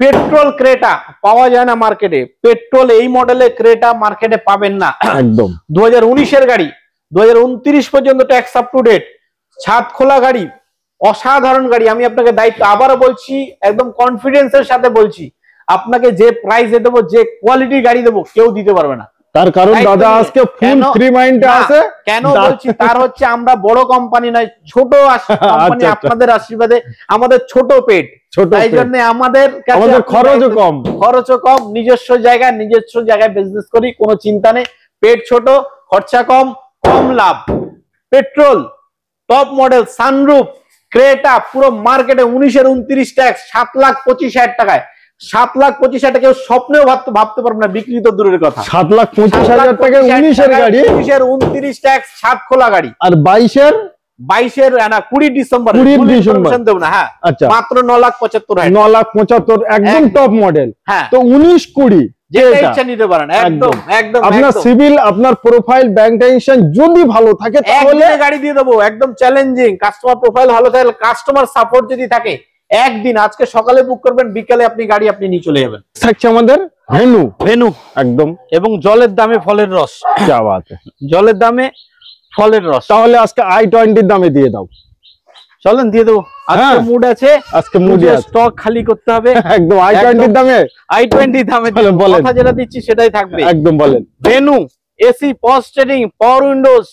পেট্রোল ক্রেটা। পাওয়া যায় না মার্কেটে, পেট্রোল এই মডেলের ক্রেটা মার্কেটে পাবেন না একদম। 2019 এর গাড়ি, 2029 পর্যন্ত ট্যাক্স আপ টু ডেট, ছাদ খোলা গাড়ি, অসাধারণ গাড়ি। আমি আপনাকে দায়িত্ব আবারও বলছি, একদম কনফিডেন্সের সাথে বলছি, আপনাকে যে প্রাইসে দেবো, যে কোয়ালিটির গাড়ি দেবো, কেউ দিতে পারবে না। তার কারণ দাদা আজকে ফুল ফ্রি মাইন্ডে আছে। কেন বলছি? তার হচ্ছে আমরা বড় কোম্পানি নয়, ছোট কোম্পানি। আপনাদের আশীর্বাদে আমাদের ছোট পেট, তাই জন্য আমাদের খরচও কম, নিজস্ব জায়গায় বিজনেস করি, কোনো চিন্তা নেই। পেট ছোট, খরচা কম, কম লাভ। Petrol top model sunroof Creta, পুরো মার্কেটে 19 এর 29 ট্যাক্স 7,25,000 টাকায়। 7,25,000 টাকা কেউ স্বপ্নেও ভাবতে পারবে না, বিক্রি তো দূরের কথা। 7,25,000 টাকা 19 এর গাড়ি, 19 এর 29 ট্যাক্স, ছাদ খোলা গাড়ি। আর 22 এর না 20 ডিসেম্বর দেব না। হ্যাঁ, মাত্র 9,75,000, 9,75,000 একদম টপ মডেল। হ্যাঁ, তো 19-20 যেটা ইচ্ছা নিতে পারেন, একদম একদম। আপনার সিভিল, আপনার প্রোফাইল, ব্যাংক টেনশন যদি ভালো থাকে তাহলে গাড়ি দিয়ে দেবো, একদম চ্যালেঞ্জিং। কাস্টমার প্রোফাইল ভালো থাকে, কাস্টমার সাপোর্ট যদি থাকে, একদিন আজকে সকালে বুক করবেন, বিকালে আপনি গাড়ি আপনি নিয়ে চলে যাবেন। থাকছে আমাদের ভেনু একদম, এবং জলের দামে ফলের রস। क्या बात है, জলের দামে ফলের রস। তাহলে আজকে i20 দামে দিয়ে দাও। চলেন দিয়ে দেবো, আজকে মুড আছে, আজকে মুড আছে, স্টক খালি করতে হবে। একদম i20 দামে, i20 দামে কথা যেটা দিচ্ছি সেটাই থাকবে। একদম বলেন। ভেনু এসি, পাওয়ার স্টিয়ারিং, পাওয়ার উইন্ডোজ,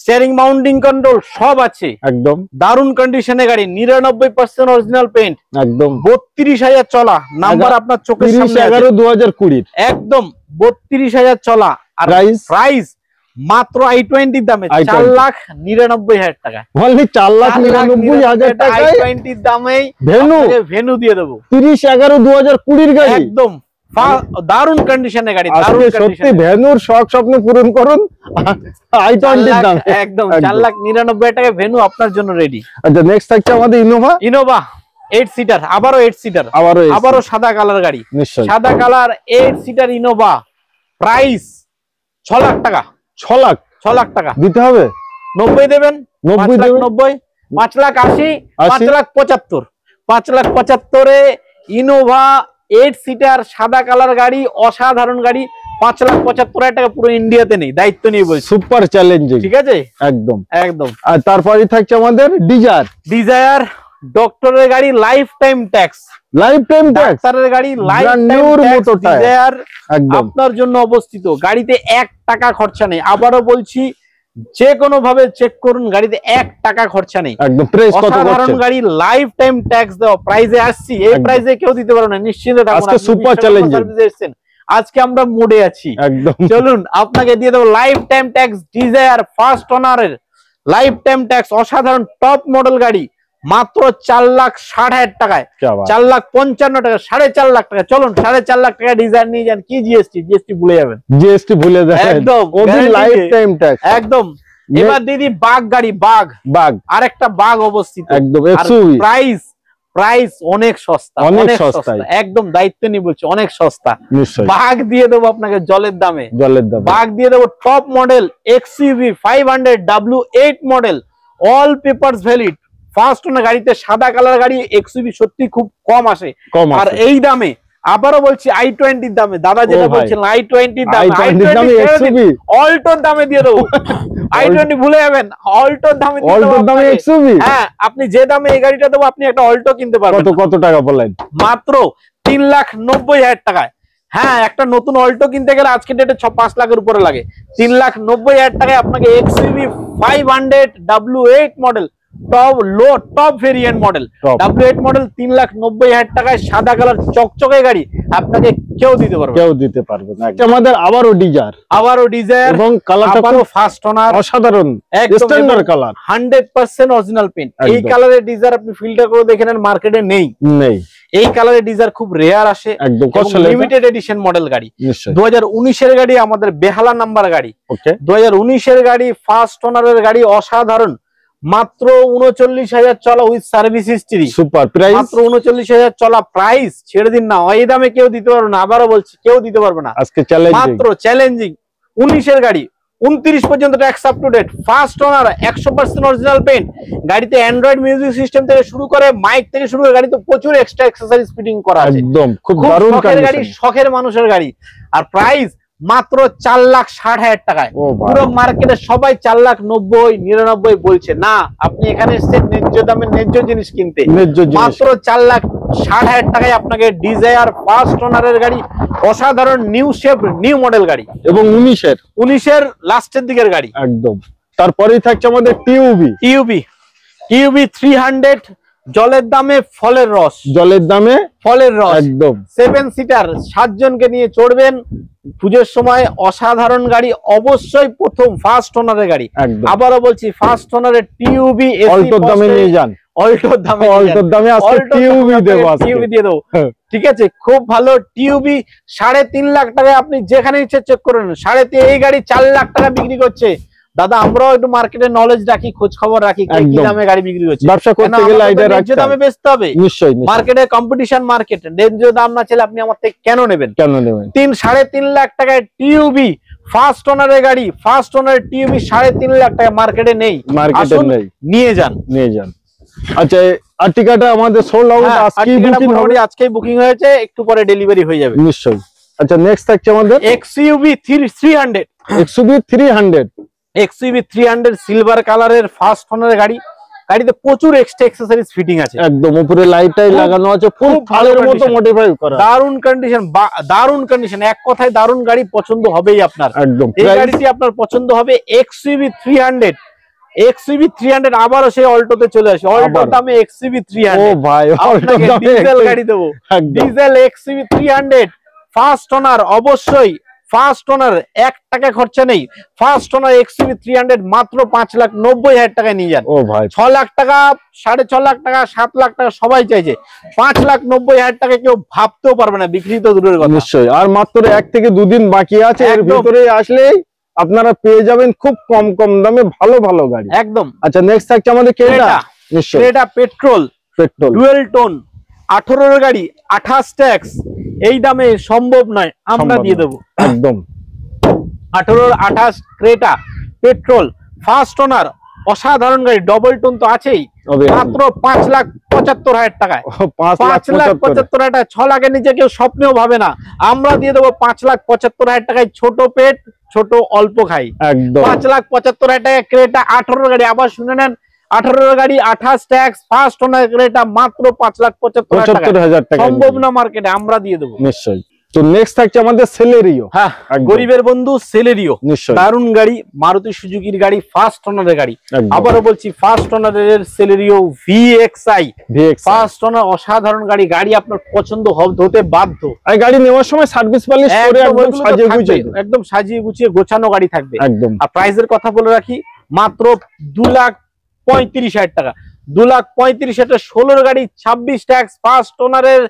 স্টিয়ারিং মাউন্টিং কন্ট্রোল সব আছে, একদম দারুণ কন্ডিশনে গাড়ি, 99% অরিজিনাল পেইন্ট, একদম 32,000 চলা। নাম্বার আপনার চোখের সামনে, 11/2020 একদম 32,000 চলা। আর প্রাইস মাত্র i20 দামে 4,99,000 টাকা, বললি 4,99,000 টাকা i20 দামেই ভেনু দিয়ে দেবো। 30/11/2020 গাড়ি, একদম দারুণ কন্ডিশনে গাড়ি। সত্যি ভেনুর শখ স্বপ্ন পূরণ করুন i20 দামে, একদম 4,99,000 টাকা ভেনু আপনার জন্য রেডি। আচ্ছা, নেক্সট থাকছে আমাদের ইনোভা 8 সিটার, আবারও 8 সিটার, আবারও সাদা কালার গাড়ি, সাদা colour 8 seater Innova. Price 6 lakh টাকা, 6 লাখ টাকা দিতে হবে। 90 দেবেন, 5,90,000, 5,80,000, 5,75,000, 5,75,000 ইনোভা 8 সিটার সাদা কালার গাড়ি, অসাধারণ গাড়ি। 5,75,000 টাকা পুরো ইন্ডিয়াতে নেই, দায়িত্ব নিয়ে বলছি, সুপার চ্যালেঞ্জিং, ঠিক আছে, একদম একদম। আর তারপরে থাকছে আমাদের ডিজায়ার ডক্টরের গাড়ি, লাইফ টাইম ট্যাক্স, ডাক্তারের গাড়ি, লাইফ টাইম ট্যাক্স। ডিজায়ার আপনার জন্য অবস্থিত, গাড়িতে 1 টাকা খরচা নেই। আবারও বলছি, যে কোনো ভাবে চেক করুন, গাড়িতে 1 টাকা খরচা নেই, একদম অসাধারণ গাড়ি, লাইফ টাইম ট্যাক্স দেওয়া। প্রাইজে আসছি, এই প্রাইজে কেউ দিতে পারবে না, নিশ্চিন্তে থাকুন। আজকে সুপার চ্যালেঞ্জ, আজকে আমরা মুডে আছি, একদম। চলুন আপনাকে দিয়ে দেবো lifetime tax, Dzire first ওনারের লাইফ টাইম ট্যাক্স, অসাধারণ টপ মডেল গাড়ি, মাত্র 4,60,000 টাকায়, 4,55,000 টাকা, 4.5 লাখ টাকা। চলুন 4.5 লাখ টাকা ডিজাইন নিয়ে যান। কি জিএসটি ভুলে যাবেন, ভুলে যাবেন, একদম লাইফ টাইম ট্যাক্স, একদম। এবার দিদি বাঘ গাড়ি, বাঘ আরেকটা বাঘ অবস্থিত, একদম। প্রাইস অনেক সস্তা, অনেক সস্তা, একদম দায়িত্ব নিয়ে বলছি, অনেক সস্তা। বাঘ দিয়ে দেবো আপনাকে জলের দামে, বাঘ দিয়ে দেবো top model XUV 500 W8 model, all papers valid, first owner গাড়িতে, সাদা কালার গাড়ি। XUV সত্যি খুব কম আসে, আর এই দামে আবারও বলছি i20 দামে। দাদা যেটা বলছিলেন i20 দামে, অল্টোর দামে দিয়ে দেবো। i20 ভুলে যাবেন, অল্টোর দামে, হ্যাঁ, আপনি যে দামে এই গাড়িটা দেবো, আপনি একটা অল্টো কিনতে পারবেন। কত টাকা বললেন? মাত্র 3,90,000 টাকায়। হ্যাঁ, একটা নতুন অল্টো কিনতে গেলে আজকে ডেটে 5 লাখের উপরে লাগে। 3,90,000 টাকায় আপনাকে XUV 500 W8 model, top variant model, W8 model 3,90,000 টাকায়, সাদা কালার চকচকে গাড়ি, আপনাকে কেউ দিতে পারবে না। আমাদের আবারও ডিজায়ার এবং কালারটা পুরো ফার্স্ট ওনার, অসাধারণ স্ট্যান্ডার্ড কালার, 100% অরিজিনাল পেইন্ট। এই কালারের ডিজায়ার আপনি ফিল্টার করে দেখে নেন, মার্কেটে নেই। এই কালারের ডিজার খুব রেয়ার আসে, একদম লিমিটেড এডিশন মডেল গাড়ি। 2019-এর গাড়ি, আমাদের বেহালা নাম্বার গাড়ি। 2019-এর গাড়ি, ফার্স্ট ওনারের গাড়ি, অসাধারণ। মাত্র 39,000 চলা with service history. Super price, মাত্র 39,000 চলা। প্রাইস ছেড়ে দিন না, এই দামে কেউ দিতে পারবে না। আবারও বলছি, কেউ দিতে পারবে না। আজকে চ্যালেঞ্জিং, মাত্র চ্যালেঞ্জিং। 19-এর গাড়ি, 29 পর্যন্ত tax up to date, first owner, 100% original paint. গাড়িতে অ্যান্ড্রয়েড মিউজিক সিস্টেম থেকে শুরু করে, মাইক থেকে শুরু করে, গাড়িতে প্রচুর এক্সট্রা অ্যাক্সেসরিজ ফিটিং করা আছে। একদম খুব দারুণ গাড়ি, শখের মানুষের গাড়ি। আর প্রাইস মাত্র 4,60,000 টাকায়। পুরো মার্কেটে সবাই 4,90,000, 99 বলছে। না, আপনি এখানে এসেছেন ন্যায্য দামে ন্যায্য জিনিস কিনতে। মাত্র 4,60,000 টাকায় আপনাকে ডিজায়ার ফার্স্ট ওনারের গাড়ি, অসাধারণ নিউ শেপ নিউ মডেল গাড়ি, এবং 19-এর লাস্টের দিকের গাড়ি। একদম। তারপরেই থাকছে আমাদের টিউবি 300, জলের দামে ফলের রস, জলের দামে ফলের রস। একদম 7 সিটার, 7 জনকে নিয়ে চড়বেন পুজোর সময়। অসাধারণ গাড়ি, অবশ্যই প্রথম ফার্স্ট ওনারের গাড়ি। আবারও বলছি, ফার্স্ট ওনারের টিউবি অল্টোর দামে নিয়ে যান, অল্টোর দামে আজকে টিউবি দিয়ে দেবো। ঠিক আছে, খুব ভালো টিউবি। 3.5 লাখ টাকায় আপনি যেখানে ইচ্ছে চেক করে নেন। 3.5, এই গাড়ি 4 লাখ টাকা বিক্রি করছে। দাদা, আমরাও একটু মার্কেটের নলেজ রাখি, খোঁজ খবর রাখি, কি দামে গাড়ি বিক্রি হচ্ছে। ব্যবসা করতে গেলে আইডিয়া রাখতে হবে, দামে বেচতে হবে। নিশ্চয়ই, মার্কেটে কম্পিটিশন, মার্কেট ন্যায্য দাম না চাইলে আপনি আমার থেকে কেন নেবেন? 3.5 লাখ টাকায় টিউবি ফার্স্ট ওনারের গাড়ি, ফার্স্ট ওনারের টিউবি 3.5 লাখ টাকা মার্কেটে নেই, নিয়ে যান। আচ্ছা, আর্টিকাটা আমাদের সোল্ড আউট, আজকেই বুকিং হয়েছে, একটু পরে ডেলিভারি হয়ে যাবে নিশ্চয়ই। আচ্ছা, নেক্সট থাকছে আমাদের XUV 300। XUV 300 সিলভার কালারের ফার্স্ট ওনারের গাড়ি। গাড়িতে প্রচুর এক্সট্রা অ্যাক্সেসরিজ ফিটিং আছে। একদম উপরে লাইটটাই লাগানো আছে, খুব ভালো মতো মডিফাই করা, দারুণ কন্ডিশন। এক কথায় দারুণ গাড়ি, পছন্দ হবেই আপনার। একদম, এই গাড়িটি আপনার পছন্দ হবে। XUV 300। আবারও সেই অল্টোতে চলে আসে। অল্টোর দামে XUV 300। ও ভাই, অল্টোর দামে ডিজেল গাড়ি দেবো। ডিজেল XUV 300 ফার্স্ট ওনার, অবশ্যই ফার্স্ট ওনার, 1 টাকা খরচা নেই। ফার্স্ট ওনার XUV 300 মাত্র 5,90,000 টাকায় নিয়ে যান। 6 লাখ টাকা, 6.5 লাখ টাকা, 7 লাখ টাকা সবাই চাইছে। 5,90,000 টাকা কেউ ভাবতেও পারবে না, বিক্রি তো দূরের কথা। নিশ্চয়ই। আর মাত্র 1 থেকে 2 দিন বাকি আছে, এর ভিতরে আসলেই আপনারা পেয়ে যাবেন খুব কম দামে ভালো গাড়ি। একদম। আচ্ছা, নেক্সট থাকছে আমাদের ক্রেটা পেট্রোল ডুয়েল টোন, 18-এর গাড়ি, 28 ট্যাক্স। এই দামে সম্ভব নয়, আমরা দিয়ে দেবো। একদম 18-28 ক্রেটা পেট্রোল ফার্স্ট ওনার, অসাধারণ গাড়ি। ডবল টোন তো আছেই। মাত্র 5,75,000 টাকায়। 5,75,000 টাকা। 6 লাখের নিচে কেউ স্বপ্নেও ভাবে না। আমরা দিয়ে দেবো 5,75,000 টাকায়। ছোট পেট, ছোট অল্প খাই। 5,75,000 টাকা ক্রেটা 18 গাড়ি। আবার শুনে নেন, 18 গাড়ি, 28 ট্যাক্স, ফার্স্ট ওনার ক্রেটা, মাত্র 5,75,000 টাকা। সম্ভব না মার্কেটে, আমরা দিয়ে দেবো নিশ্চয়ই। তো নেক্সট থাকছে আমাদের সেলেরিও। হ্যাঁ, গরিবের বন্ধু সেলেরিও, দারুণ গাড়ি, মারুতি সুজুকির গাড়ি, ফার্স্ট ওনারের গাড়ি। আবারও বলছি, ফার্স্ট ওনারের সেলেরিও VXI ফার্স্ট ওনার, অসাধারণ গাড়ি। গাড়ি আপনার পছন্দ হতে বাধ্য। আর গাড়ি নেওয়ার সময় সার্ভিস পলিশ করে একদম সাজিয়ে গুছিয়ে গোছানো গাড়ি থাকবে। একদম। আর প্রাইসের কথা বলে রাখি, মাত্র 2,35,000 টাকা। 2,35,000 16-এর গাড়ি, 26 ট্যাক্স, ফার্স্ট ওনারের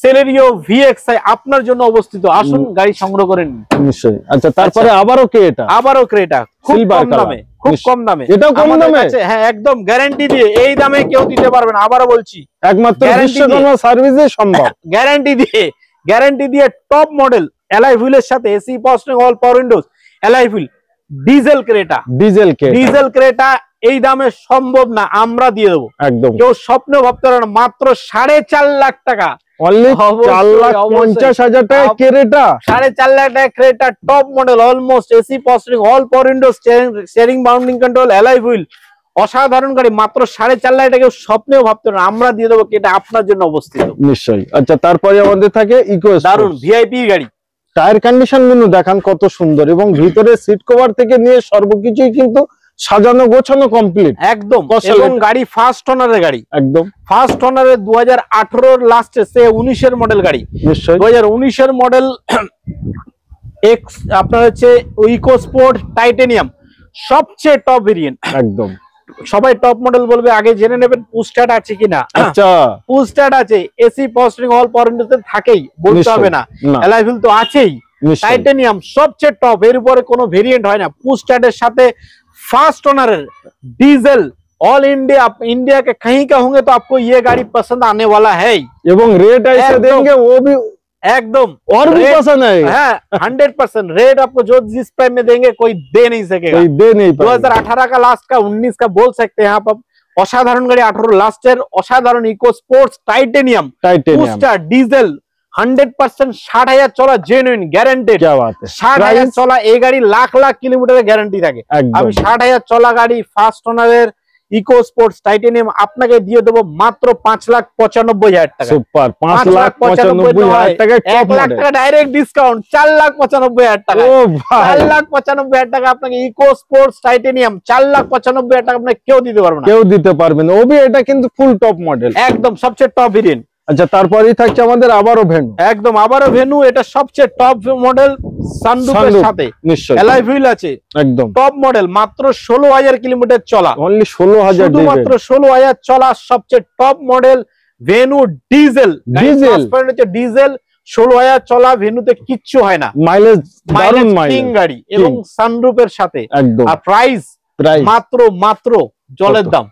সেলেরিও VXI আপনার জন্য অবস্থিত। আসুন, গাড়ি সংগ্রহ করেন নিশ্চয়ই। আচ্ছা, তারপরে আবারও ক্রেটা খুব কম দামে, এটাও কম দামে। হ্যাঁ, একদম গ্যারান্টি দিয়ে। এই দামে কেউ দিতে পারবে না। আবারও বলছি, একমাত্র বিশ্বকর্মা সার্ভিসে সম্ভব। গ্যারান্টি দিয়ে টপ মডেল অ্যালয় হুইলের সাথে এসি পাওয়ার অল পাওয়ার Windows alloy wheel diesel Creta. এই দামে সম্ভব না, আমরা দিয়ে দেবো। একদম, কেউ স্বপ্ন ভাবতে পারে না। মাত্র 4.5 লাখ টাকা, 4,50,000 টাকা ক্রেটা। 4.5 লাখ টাকা Creta, top model, almost AC পাওয়ার অল পাওয়ার Windows, steering bounding control, alloy wheel, অসাধারণ গাড়ি। মাত্র 4.5 লাখ টাকা, কেউ স্বপ্নেও ভাবতে পারে না, আমরা দিয়ে দেবো। এটা আপনার জন্য অবস্থিত নিশ্চয়ই। আচ্ছা, তারপরে আমাদের থাকে ইকো, দারুণ ভিআইপি গাড়ি। টায়ার কন্ডিশন গুলো দেখান কত সুন্দর, এবং ভিতরে সিট কভার থেকে নিয়ে সর্বকিছুই কিন্তু সাজানো গোছানো কমপ্লিট। একদম। এবং গাড়ি ফার্স্ট ওনারের গাড়ি। একদম ফার্স্ট ওনারের 2018-র লাস্টে, সে 19-এর মডেল গাড়ি। নিশ্চয়ই। 2019-এর মডেল আপনার হচ্ছে ইকো স্পোর্ট টাইটেনিয়াম, সবচেয়ে টপ ভেরিয়েন্ট। একদম। সবাই টপ মডেল বলবে, আগে জেনে নেবেন পুশ স্টার্ট আছে কিনা। আচ্ছা, পুশ স্টার্ট আছে, এসি পাওয়ার স্টিয়ারিং অল পাওয়ার উইন্ডোতে থাকেই, বলতে হবে না। অ্যালয় হুইল তো আছেই, টাইটানিয়াম সবচেয়ে টপ, এর উপরে কোনো ভেরিয়েন্ট হয় না। পুশ স্টার্টের সাথে ফার্স্ট ওনারের ডিজেল ऑल इंडिया, आप इंडिया के कहीं का होंगे तो आपको ये गाड़ी पसंद आने वाला है। एवं रेट ऐसे देंगे वो भी एकदम और भी पसंद है। 100% रेट आपको जो जिस प्राइस में देंगे कोई दे नहीं सकेगा, कोई दे नहीं पाएगा। 2018 का लास्ट का 19 का बोल सकते हैं आप। असाधारण गाड़ी 18 लास्टर असाधारण इको स्पोर्ट्स टाइटेनियम पुस्टार डीजल 100% 60,000 चला जेन्युइन ग्यारंटेड। क्या बात है, 60,000 चला এই গাড়ি লাখ লাখ কিলোমিটারের গ্যারান্টি থাকে। আমি 60,000 চলা গাড়ি ফার্স্ট ওনারের ইকো স্পোর্টস টাইটেনিয়াম আপনাকে দিয়ে দেবো মাত্র 5,95,000 টাকা। সুপার, 5,95,000 টাকা, 1 লাখ টাকা ডাইরেক্ট ডিসকাউন্ট, 4,95,000 টাকা। ও ভাই, 4,95,000 টাকা আপনাকে ইকো স্পোর্টস টাইটেনিয়াম 4,95,000 টাকা আপনাকে কেউ দিতে পারবে না, কেউ দিতে পারবে না। ওবি এটা কিন্তু ফুল টপ মডেল, একদম সবচেয়ে টপ ভেরিয়েন্ট। আচ্ছা, তারপরেই থাকছে আমাদের আবারও ভেনু, একদম আবারও ভেনু, এটা সবচেয়ে টপ মডেল, সানরুফের সাথে নিশ্চয়ই অ্যালয় হুইল আছে, একদম টপ মডেল, মাত্র 16,000 কিলোমিটার চলা, অনলি 16,000, শুধুমাত্র 16,000 চলা, সবচেয়ে টপ মডেল ভেনু ডিজেল। হচ্ছে ডিজেল, 16,000 চলা, ভেনুতে কিচ্ছু হয় না, মাইলেজ দারুণ মাইলেজ গাড়ি এবং সানরুফের সাথে। একদম। আর প্রাইস মাত্র জলের দাম,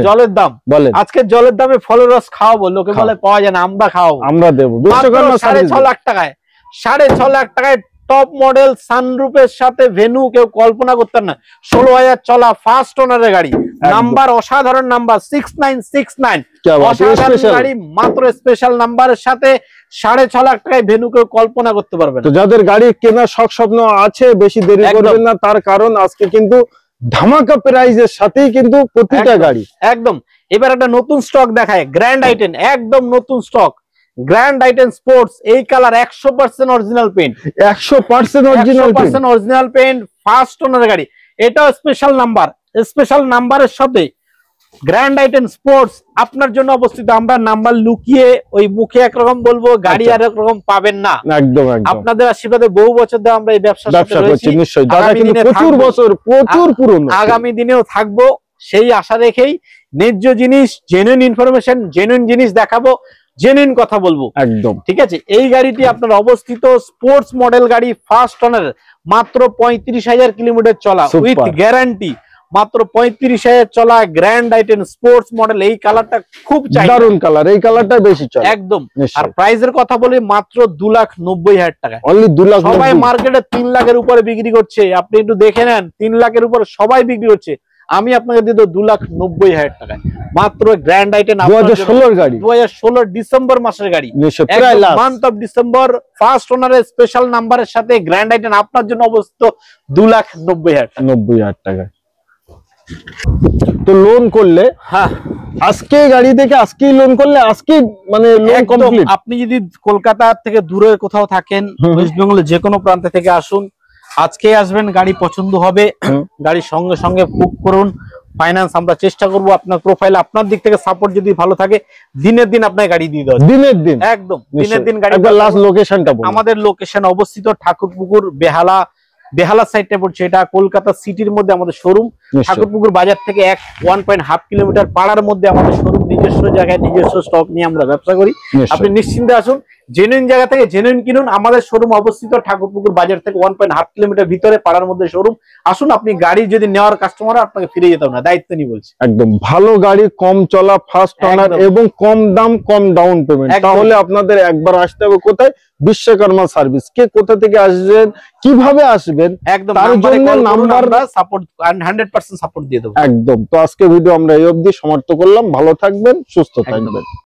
জলের দাম বলে আজকে জলের দামে ফলের রস খাওয়াবো, লোকে বলে পাওয়া যায় না, আমরা খাওয়াবো, আমরা দেবো 6.5 লাখ টাকায়, 6.5 লাখ টাকায় টপ মডেল সানরুফের সাথে ভেনু কেউ কল্পনা করতেন না। 16,000 চলা ফার্স্ট ওনারের গাড়ি, নাম্বার অসাধারণ নাম্বার 6969, অসাধারণ গাড়ি, মাত্র স্পেশাল নাম্বারের সাথে 6.5 লাখ টাকায় ভেনু কেউ কল্পনা করতে পারবে না। তো যাদের গাড়ি কেনার শখ স্বপ্ন আছে, বেশি দেরি করবেন না, তার কারণ আজকে কিন্তু ধামাকা প্রাইজের সাথেই কিন্তু প্রতিটা গাড়ি একদম। এবার একটা নতুন স্টক দেখায়, গ্র্যান্ড আইটেন, একদম নতুন স্টক, গ্র্যান্ড আইটেন স্পোর্টস, এই colour 100% original paint, 100% original paint, first owner গাড়ি, এটাও স্পেশাল নাম্বার, স্পেশাল নাম্বারের সাথে গ্র্যান্ড আইটেন স্পোর্টস আপনার জন্য অবস্থিত। আমরা নাম্বার লুকিয়ে ওই মুখে একরকম বলবো, গাড়ি আর একরকম পাবেন না। একদম আপনাদের আশীর্বাদে বহু বছর ধরে আমরা এই ব্যবসা করছি, নিশ্চয়ই দাদা কিন্তু প্রচুর বছর, প্রচুর পুরনো, আগামী দিনেও থাকবো সেই আশা রেখেই ন্যায্য জিনিস, জেনুইন ইনফরমেশন, জেনুইন জিনিস দেখাবো, জেনুইন কথা বলবো, একদম ঠিক আছে। এই গাড়িটি আপনার অবস্থিত স্পোর্টস মডেল গাড়ি, ফার্স্ট ওনার, মাত্র 35,000 কিলোমিটার চলা, উইথ গ্যারান্টি, মাত্র 35,000 চলা, গ্র্যান্ড আইটেন স্পোর্টস মডেল। এই কালারটা খুব দারুণ কালার, এই কালারটা বেশি চলে একদম। আর প্রাইসের কথা বলি, মাত্র 2,90,000 টাকা, অনলি 2 লাখ। সবাই মার্কেটে 3 লাখের উপরে বিক্রি করছে, আপনি একটু দেখে নেন, 3 লাখের উপরে সবাই বিক্রি করছে, আমি আপনাকে দিয়ে দেব 2,90,000 টাকায়, মাত্র গ্র্যান্ড আইটেন 2016 গাড়ি, 2016 ডিসেম্বর মাসের গাড়ি, মান্থ অফ ডিসেম্বর, ফার্স্ট ওনারের স্পেশাল নাম্বারের সাথে গ্র্যান্ড আইটেন আপনার জন্য অবস্থিত 2,90,000 টাকা। তো লোন করলে, হ্যাঁ আজকে গাড়ি থেকে আজকেই লোন করলে আজকে মানে লোন কমপ্লিট। আপনি যদি কলকাতা থেকে দূরে কোথাও থাকেন, ওয়েস্ট বেঙ্গলে যে কোনো প্রান্ত থেকে আসুন, আজকে আসবেন, গাড়ি পছন্দ হবে, গাড়ি সঙ্গে সঙ্গে বুক করুন, ফাইন্যান্স আমরা চেষ্টা করব। আপনার প্রোফাইল, আপনার দিক থেকে সাপোর্ট যদি ভালো থাকে, দিনের দিন আপনার গাড়ি দিয়ে দেওয়া, দিনের দিন, একদম দিনের দিন গাড়ি। লাস্ট লোকেশনটা আমাদের লোকেশন অবস্থিত ঠাকুরপুকুর, বেহালা সাইডটা পড়ছে, এটা কলকাতা সিটির মধ্যে আমাদের শোরুম। ঠাকুরপুকুর বাজার থেকে 1.5 কিলোমিটার পাড়ার মধ্যে আমাদের শোরুম, নিজস্ব জায়গায় নিজস্ব স্টক নিয়ে আমরা ব্যবসা করি। আপনি নিশ্চিন্তে আসুন, জেনুইন জায়গা থেকে জেনুইন কিনুন। আমাদের শোরুম অবস্থিত ঠাকুরপুকুর বাজার থেকে 1.5 কিলোমিটার ভিতরে পাড়ার মধ্যে শোরুম। আসুন, আপনি গাড়ি যদি নেওয়ার কাস্টমার, আপনাকে ফিরে যেতে হবে না, দায়িত্ব নিয়ে বলছি। একদম ভালো গাড়ি, কম চলা, ফার্স্ট ওনার এবং কম দাম, কম ডাউন পেমেন্ট। তাহলে আপনাদের একবার আসতে হবে কোথায়? বিশ্বকর্মা সার্ভিস। কে কোথা থেকে আসবেন, কিভাবে আসবেন, একদম তার জন্য নাম্বার সাপোর্ট 100% সাপোর্ট দিয়ে দেব। একদম। তো আজকে ভিডিও আমরা এই অবধি সমাপ্ত করলাম। ভালো থাকবেন, সুস্থ থাকবেন।